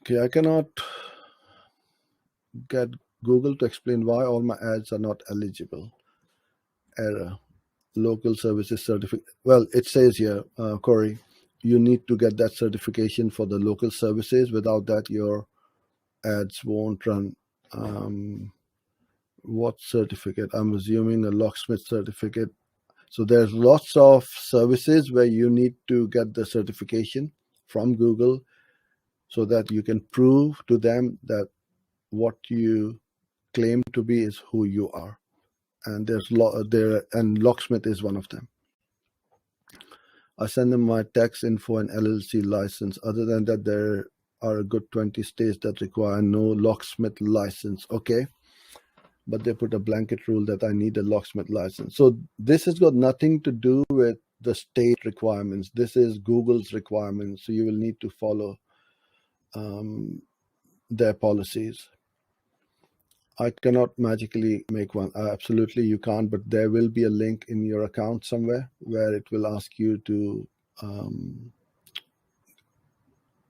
Okay, I cannot get Google to explain why all my ads are not eligible. Error. Local services certificate. Well, it says here, Corey, you need to get that certification for the local services. Without that, your ads won't run. What certificate? I'm assuming a locksmith certificate. So there's lots of services where you need to get the certification from Google so that you can prove to them that what you claim to be is who you are. And and locksmith is one of them. I send them my tax info and LLC license. Other than that, there are a good 20 states that require no locksmith license. Okay. But they put a blanket rule that I need a locksmith license. So this has got nothing to do with the state requirements. This is Google's requirements. So you will need to follow their policies. I cannot magically make one. Absolutely, you can't, but there will be a link in your account somewhere where it will ask you to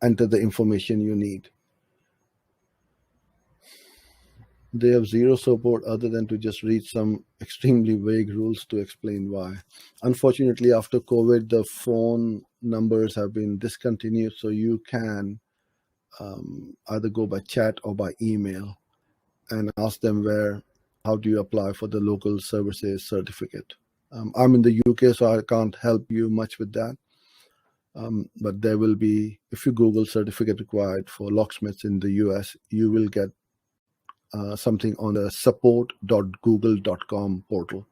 enter the information you need. They have zero support other than to just read some extremely vague rules to explain why. Unfortunately, after COVID, the phone numbers have been discontinued, so you can either go by chat or by email and ask them how do you apply for the local services certificate. I'm in the UK, so I can't help you much with that. But there will be, if you Google certificate required for locksmiths in the US, you will get something on the support.google.com portal.